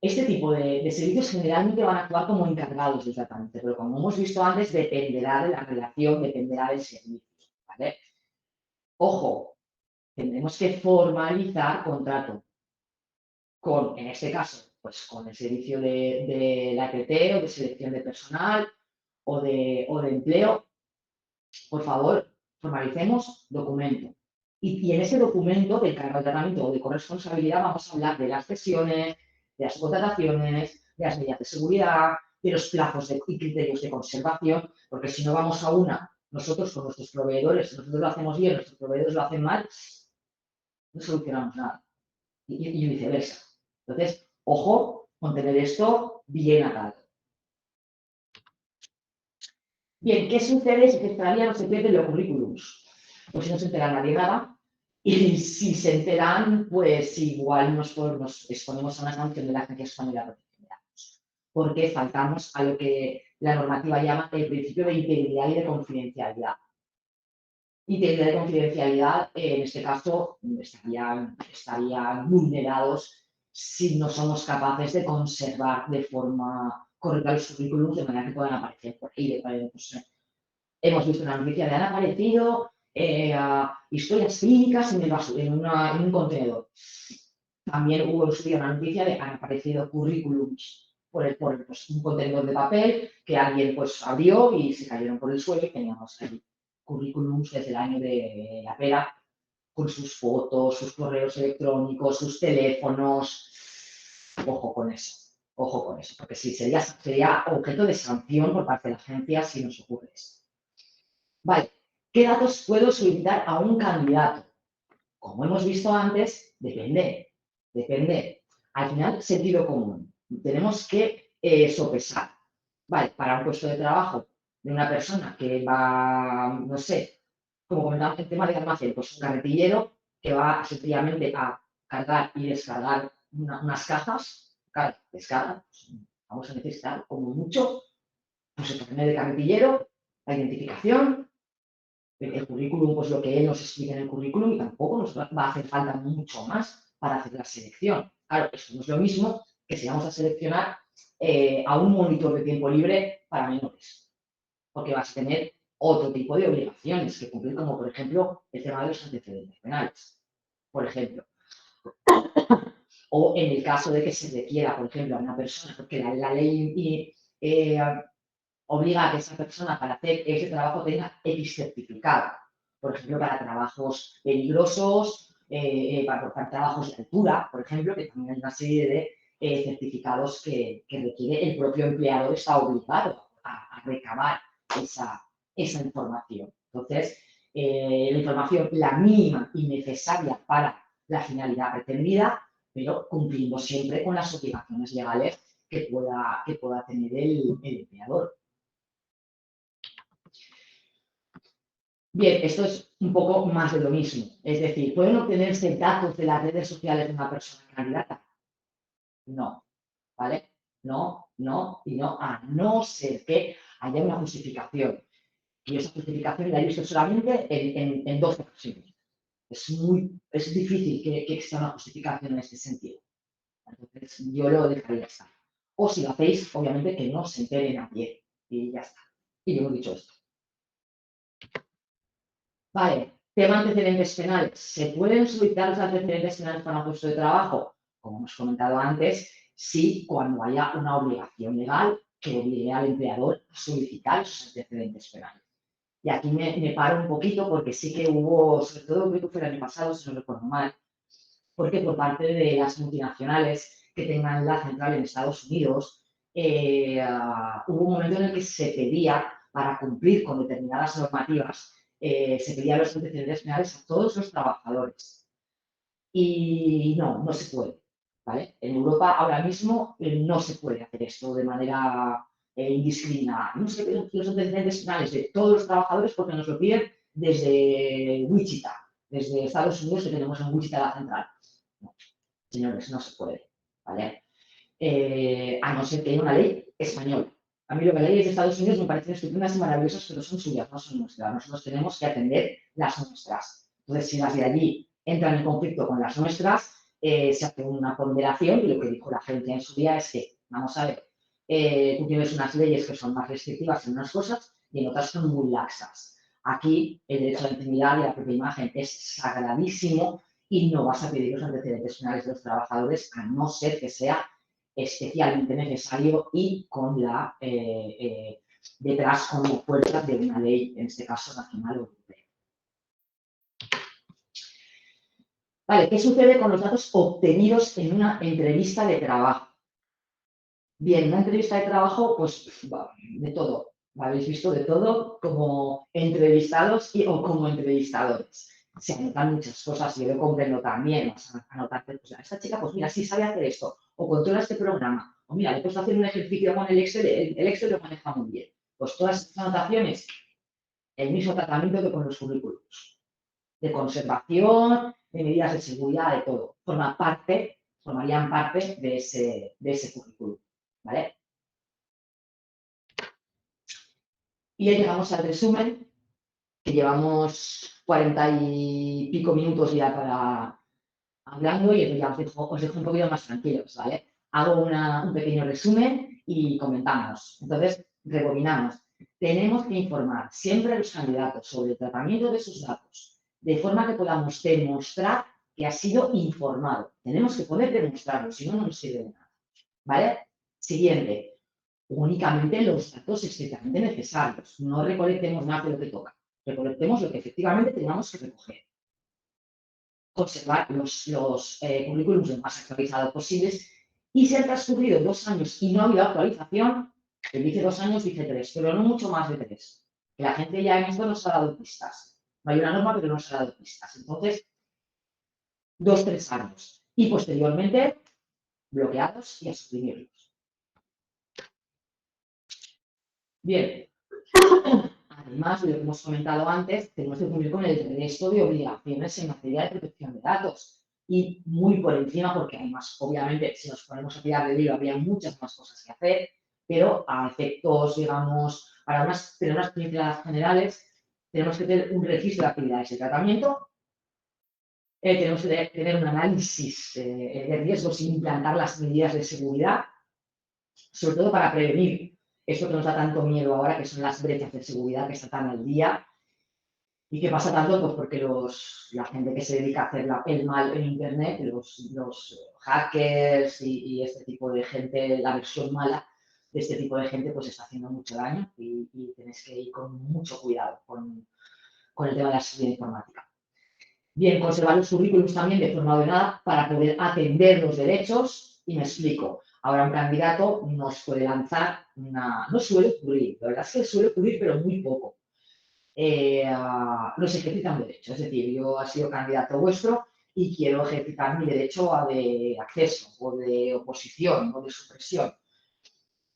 Este tipo de servicios generalmente van a actuar como encargados del tratamiento, pero como hemos visto antes, dependerá de la relación, dependerá del servicio. ¿Vale? Ojo, tendremos que formalizar contrato con, en este caso, pues con el servicio de la ATT o de selección de personal o de empleo. Por favor, formalicemos documento. Y en ese documento del cargo de tratamiento o de corresponsabilidad vamos a hablar de las cesiones, de las contrataciones, de las medidas de seguridad, de los plazos y criterios de conservación, porque si no vamos a nosotros con nuestros proveedores, nosotros lo hacemos bien, nuestros proveedores lo hacen mal, no solucionamos nada. Y viceversa. Entonces, ojo con tener esto bien atado. Bien, ¿qué sucede si se extravían o se pierden los currículums? Pues si no se entera nadie nada. Y si se enteran, pues igual nos exponemos a una sanción de la Agencia Española de Protección de Datos. Porque faltamos a lo que la normativa llama el principio de integridad y de confidencialidad. Integridad y confidencialidad, en este caso, estarían vulnerados si no somos capaces de conservar de forma correcta los currículums de manera que puedan aparecer por ahí. Pues, hemos visto una noticia de han aparecido historias clínicas en un contenedor. También hubo una noticia de han aparecido currículums por pues, un contenedor de papel que alguien pues abrió y se cayeron por el suelo y teníamos ahí currículums desde el año de la pera con sus fotos, sus correos electrónicos, sus teléfonos. Ojo con eso. Ojo con eso, porque sí, sería objeto de sanción por parte de la agencia si nos ocurre esto. Vale, ¿qué datos puedo solicitar a un candidato? Como hemos visto antes, depende. Al final, sentido común. Tenemos que sopesar. Vale, para un puesto de trabajo de una persona que va, no sé, como comentábamos el tema de almacén, pues un carretillero que va sencillamente a cargar y descargar unas cajas, claro, descarga, pues, vamos a necesitar como mucho, pues el carnet de carretillero, la identificación, el currículum, pues lo que él nos explica en el currículum y tampoco nos va a hacer falta mucho más para hacer la selección. Claro, esto no es lo mismo que si vamos a seleccionar a un monitor de tiempo libre para menores, porque vas a tener otro tipo de obligaciones que cumplir, como por ejemplo el tema de los antecedentes penales, por ejemplo. O en el caso de que se requiera, por ejemplo, a una persona, porque la ley obliga a que esa persona para hacer ese trabajo tenga X certificado. Por ejemplo, para trabajos peligrosos, para trabajos de altura, por ejemplo, que también hay una serie de certificados que requiere el propio empleador, está obligado a recabar esa información. Entonces, la información, la mínima y necesaria para la finalidad pretendida, pero cumpliendo siempre con las obligaciones legales que pueda tener el empleador. Bien, esto es un poco más de lo mismo. Es decir, ¿pueden obtenerse datos de las redes sociales de una persona candidata? No, ¿vale? No, no y no, a no ser que haya una justificación. Y esa justificación la he visto solamente en 2 ocasiones. Es difícil que exista una justificación en este sentido. Entonces, yo lo dejaría estar. O si lo hacéis, obviamente que no se entere nadie. Y ya está. Y yo hemos dicho esto. Vale, tema antecedentes penales. ¿Se pueden solicitar los antecedentes penales para un puesto de trabajo? Como hemos comentado antes, sí, cuando haya una obligación legal que obligue al empleador a solicitar esos antecedentes penales. Y aquí me paro un poquito porque sí que hubo, sobre todo creo que fue el año pasado, si no recuerdo mal, porque por parte de las multinacionales que tengan la central en Estados Unidos, hubo un momento en el que se pedía, para cumplir con determinadas normativas, se pedían los antecedentes penales a todos los trabajadores. Y no se puede. ¿Vale? En Europa ahora mismo no se puede hacer esto de manera indiscriminada. No se piden los antecedentes penales de todos los trabajadores porque nos lo piden desde Wichita, desde Estados Unidos, que tenemos en Wichita la central. No, señores, no se puede. ¿Vale? A no ser que haya una ley española. A mí las leyes de Estados Unidos me parecen estupendas y maravillosas, pero son suyas, no son nuestras. Nosotros tenemos que atender las nuestras. Entonces, si las de allí entran en conflicto con las nuestras, se hace una ponderación y lo que dijo la agencia en su día es que, vamos a ver, tú tienes unas leyes que son más restrictivas en unas cosas y en otras son muy laxas. Aquí el derecho a la intimidad y a la propia imagen es sagradísimo y no vas a pedir los antecedentes penales de los trabajadores a no ser que sea especialmente necesario y con detrás como fuerza de una ley, en este caso nacional o europea. Vale, ¿qué sucede con los datos obtenidos en una entrevista de trabajo? Bien, una entrevista de trabajo, pues de todo. Habéis visto de todo como entrevistados o como entrevistadores. Se anotan muchas cosas y yo lo comprendo también. Vas a anotarte, pues esta chica, pues mira, sí sabe hacer esto, o controla este programa, o mira, le puedes hacer un ejercicio con el Excel lo maneja muy bien. Pues todas estas anotaciones, el mismo tratamiento que con los currículos. De conservación, de medidas de seguridad, de todo. Formarían parte de ese currículum. ¿Vale? Y ya llegamos al resumen, que llevamos 40 y pico minutos ya para hablando y ya os dejo un poquito más tranquilos, ¿vale? Hago un pequeño resumen y comentamos. Entonces, rebobinamos. Tenemos que informar siempre a los candidatos sobre el tratamiento de sus datos, de forma que podamos demostrar que ha sido informado. Tenemos que poder demostrarlo, si no, no nos sirve de nada, ¿vale? Siguiente. Únicamente los datos estrictamente necesarios. No recolectemos más de lo que toca. Recolectemos lo que efectivamente tengamos que recoger. Conservar los currículums lo más actualizados posibles Y si han transcurrido 2 años y no ha habido actualización, él dice 2 años, dice 3, pero no mucho más de 3. Que la gente ya en esto nos ha dado pistas. No hay una norma, pero nos ha dado pistas. Entonces, 2, 3 años. Y posteriormente, bloqueados y a suprimirlos. Bien. Además de lo que hemos comentado antes, tenemos que cumplir con el resto de obligaciones en materia de protección de datos. Y muy por encima, porque además, obviamente, si nos ponemos a tirar del hilo, habría muchas más cosas que hacer, pero a efectos, digamos, para tener unas pinceladas generales, tenemos que tener un registro de actividades de tratamiento, tenemos que tener un análisis de riesgos e implantar las medidas de seguridad, sobre todo para prevenir esto que nos da tanto miedo ahora, que son las brechas de seguridad que están al día. ¿Y qué pasa tanto? Pues porque la gente que se dedica a hacer el mal en Internet, los hackers y este tipo de gente, la versión mala de este tipo de gente, pues está haciendo mucho daño y tenéis que ir con mucho cuidado con el tema de la seguridad informática. Bien, conservar los currículums también de forma ordenada para poder atender los derechos. Y me explico. Ahora un candidato nos puede lanzar no suele ocurrir, la verdad es que suele ocurrir, pero muy poco. No se ejercita un derecho. Es decir, yo he sido candidato vuestro y quiero ejercitar mi derecho de acceso o de oposición o de supresión.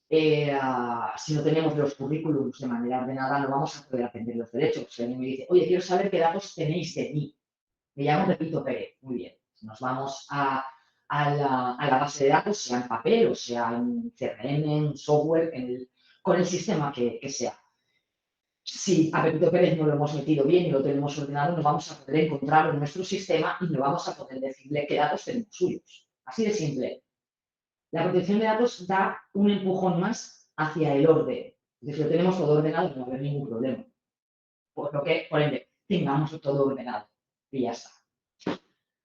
Si no tenemos los currículums de manera ordenada, no vamos a poder atender los derechos. Si alguien me dice, oye, quiero saber qué datos tenéis de mí. Me llamo Pepito Pérez. Muy bien. Nos vamos a la base de datos, sea en papel o sea en CRM, en software, con el sistema que sea. Si a Pepito Pérez no lo hemos metido bien y lo tenemos ordenado, nos vamos a poder encontrarlo en nuestro sistema y no vamos a poder decirle qué datos tenemos suyos. Así de simple. La protección de datos da un empujón más hacia el orden. Si lo tenemos todo ordenado, no va a haber ningún problema. Por lo que, por ende, tengamos todo ordenado. Y ya está.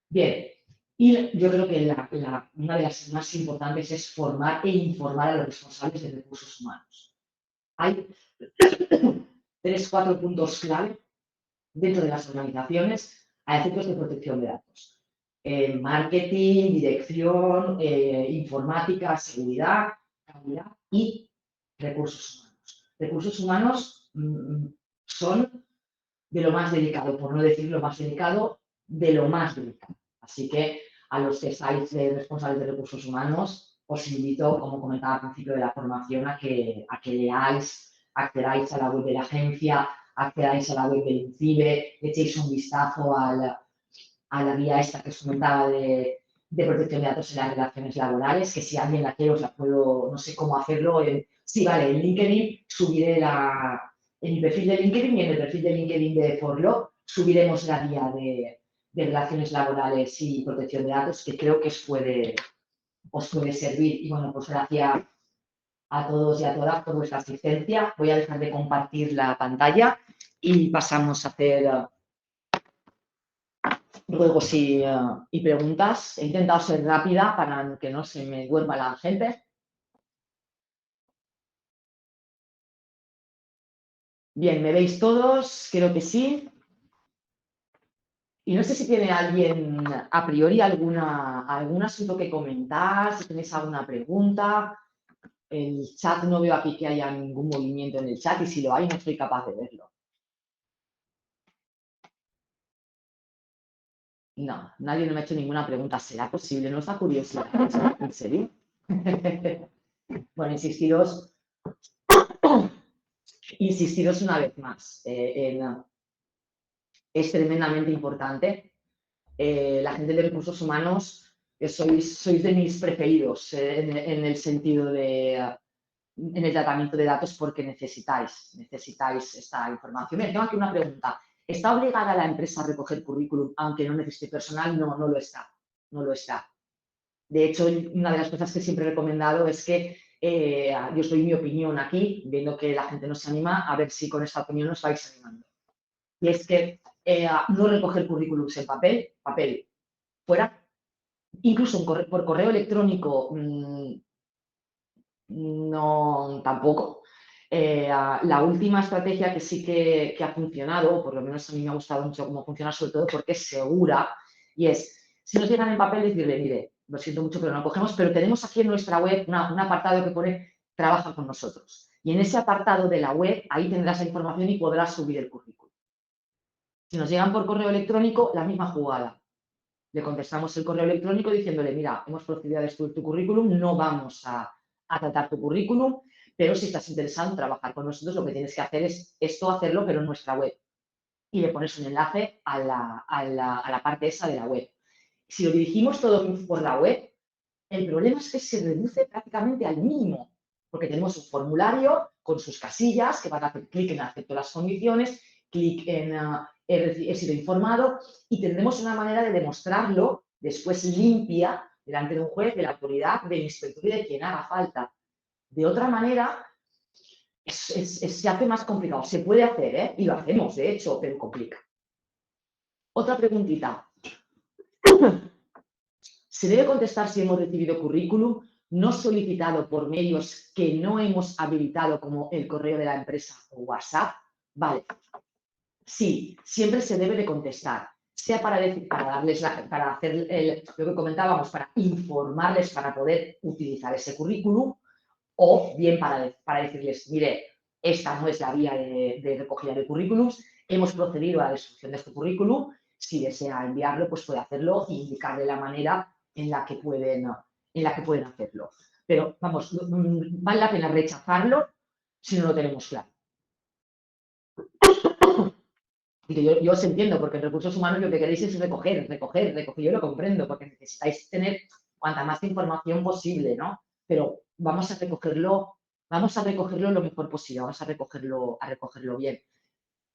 Bien. Y yo creo que una de las más importantes es formar e informar a los responsables de recursos humanos. Hay 3, 4 puntos clave dentro de las organizaciones a efectos de protección de datos. Marketing, dirección, informática, seguridad, calidad y recursos humanos. Recursos humanos son de lo más delicado, por no decir lo más delicado, de lo más delicado. Así que a los que estáis responsables de recursos humanos, os invito, como comentaba al principio de la formación, a que leáis, accedáis a la web de la agencia, accedáis a la web del INCIBE, echéis un vistazo a la guía esta que os comentaba de protección de datos en las relaciones laborales, que si alguien la quiere os la puedo, no sé cómo hacerlo. Sí, vale, en LinkedIn subiré en mi perfil de LinkedIn y en el perfil de LinkedIn de Forlo subiremos la guía de relaciones laborales y protección de datos, que creo que os puede servir. Y bueno, pues gracias a todos y a todas por vuestra asistencia. Voy a dejar de compartir la pantalla y pasamos a hacer ruegos y preguntas. He intentado ser rápida para que no se me duerma la gente. Bien, ¿me veis todos? Creo que sí. Y no sé si tiene alguien a priori algún asunto que comentar, si tenéis alguna pregunta. El chat, no veo aquí que haya ningún movimiento en el chat y si lo hay no soy capaz de verlo. No, nadie me ha hecho ninguna pregunta. ¿Será posible? ¿No os da curiosidad? ¿En serio? Bueno, insistiros una vez más. Es tremendamente importante. La gente de recursos humanos, sois de mis preferidos en el sentido en el tratamiento de datos porque necesitáis esta información. Bien, tengo aquí una pregunta. ¿Está obligada la empresa a recoger currículum aunque no necesite personal? No, no lo está. No lo está. De hecho, una de las cosas que siempre he recomendado es que yo os doy mi opinión aquí, viendo que la gente no se anima, a ver si con esta opinión os vais animando. Y es que no recoger currículums en papel, fuera. Incluso por correo electrónico, no, tampoco. La última estrategia que sí que ha funcionado, o por lo menos a mí me ha gustado mucho cómo funciona, sobre todo porque es segura, y es, si nos llegan en papel, decirle, mire, lo siento mucho, pero no lo cogemos, pero tenemos aquí en nuestra web un apartado que pone trabaja con nosotros. Y en ese apartado de la web, ahí tendrás la información y podrás subir el currículum. Si nos llegan por correo electrónico, la misma jugada. Le contestamos el correo electrónico diciéndole, mira, hemos procedido a destruir tu currículum, no vamos a tratar tu currículum, pero si estás interesado en trabajar con nosotros, lo que tienes que hacer es esto, hacerlo, pero en nuestra web. Y le pones un enlace a la parte esa de la web. Si lo dirigimos todo por la web, el problema es que se reduce prácticamente al mínimo, porque tenemos un formulario con sus casillas que van a hacer clic en acepto las condiciones, clic en he sido informado, y tendremos una manera de demostrarlo después limpia delante de un juez, de la autoridad, del inspector y de quien haga falta. De otra manera, se hace más complicado. Se puede hacer, ¿eh? Y lo hacemos, de hecho, pero complica. Otra preguntita. Se debe contestar si hemos recibido currículum no solicitado por medios que no hemos habilitado, como el correo de la empresa o WhatsApp. Vale. Sí, siempre se debe de contestar, sea para darles para hacer lo que comentábamos, para informarles para poder utilizar ese currículum, o bien para decirles, mire, esta no es la vía de recogida de currículums, hemos procedido a la destrucción de este currículum, si desea enviarlo, pues puede hacerlo e indicarle la manera en la que pueden hacerlo. Pero, vamos, vale la pena rechazarlo si no lo tenemos claro. Y que yo os entiendo, porque en recursos humanos lo que queréis es recoger. Yo lo comprendo, porque necesitáis tener cuanta más información posible, ¿no? Pero vamos a recogerlo lo mejor posible, vamos a recogerlo bien.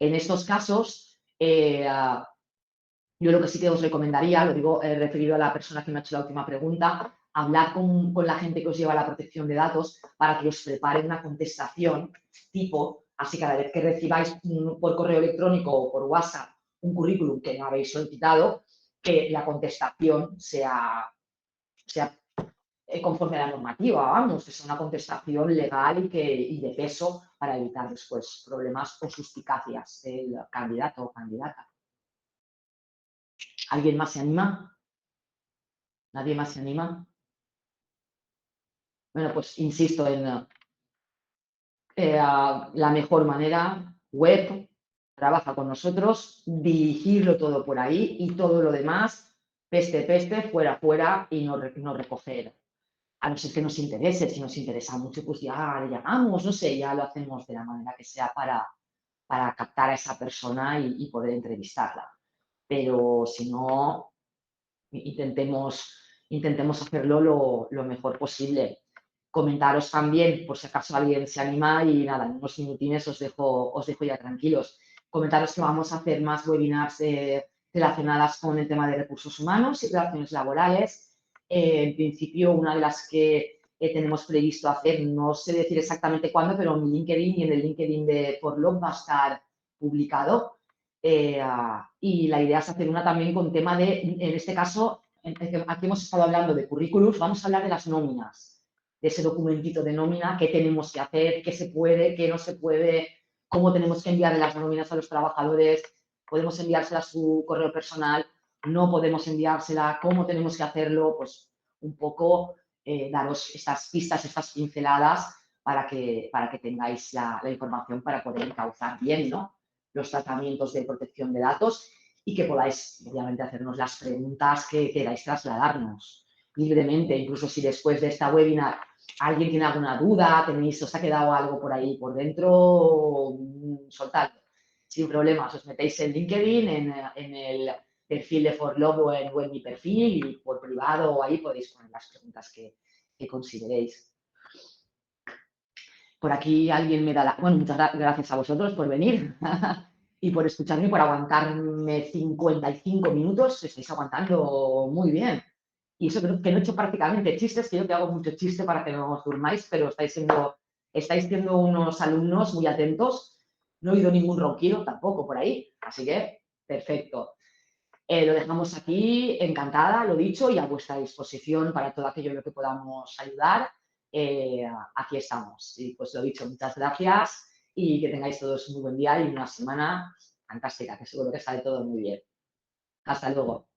En estos casos, yo lo que sí que os recomendaría, lo digo referido a la persona que me ha hecho la última pregunta, hablar con la gente que os lleva la protección de datos para que os prepare una contestación tipo, así cada vez que recibáis por correo electrónico o por WhatsApp un currículum que no habéis solicitado, que la contestación sea conforme a la normativa, vamos, que sea una contestación legal y de peso para evitar después problemas o suspicacias del candidato o candidata. ¿Alguien más se anima? ¿Nadie más se anima? Bueno, pues insisto en la mejor manera, web, trabaja con nosotros, dirigirlo todo por ahí y todo lo demás, peste, fuera y no recoger. A no ser que nos interese, si nos interesa mucho, pues ya le llamamos, no sé, ya lo hacemos de la manera que sea para captar a esa persona y poder entrevistarla. Pero si no, intentemos hacerlo lo mejor posible. Comentaros también, por si acaso alguien se anima, y nada, en unos minutines os dejo ya tranquilos. Comentaros que vamos a hacer más webinars relacionadas con el tema de recursos humanos y relaciones laborales. En principio, una de las que tenemos previsto hacer, no sé decir exactamente cuándo, pero en mi LinkedIn y en el LinkedIn de Forlog va a estar publicado. Y la idea es hacer una también con tema de, en este caso, aquí hemos estado hablando de currículums, vamos a hablar de las nóminas, de ese documentito de nómina, qué tenemos que hacer, qué se puede, qué no se puede, cómo tenemos que enviar las nóminas a los trabajadores, podemos enviársela a su correo personal, no podemos enviársela, cómo tenemos que hacerlo, pues un poco daros estas pistas, estas pinceladas para que tengáis la información para poder encauzar bien, ¿no?, los tratamientos de protección de datos, y que podáis, obviamente, hacernos las preguntas que queráis trasladarnos libremente. Incluso si después de esta webinar alguien tiene alguna duda, os ha quedado algo por ahí por dentro, soltadlo. Sin problemas, os metéis en LinkedIn, en el perfil de Forlog o en mi perfil, y por privado o ahí podéis poner las preguntas que consideréis. Por aquí alguien me da Bueno, muchas gracias a vosotros por venir y por escucharme, por aguantarme 55 minutos. Estáis aguantando muy bien. Y eso creo que no he hecho prácticamente chistes, que yo que hago mucho chiste para que no os durmáis, pero estáis siendo unos alumnos muy atentos. No he oído ningún ronquido tampoco por ahí, así que perfecto. Lo dejamos aquí, encantada, lo dicho, y a vuestra disposición para todo aquello en lo que podamos ayudar. Aquí estamos. Y pues lo dicho, muchas gracias y que tengáis todos un muy buen día y una semana fantástica, que seguro que sale todo muy bien. Hasta luego.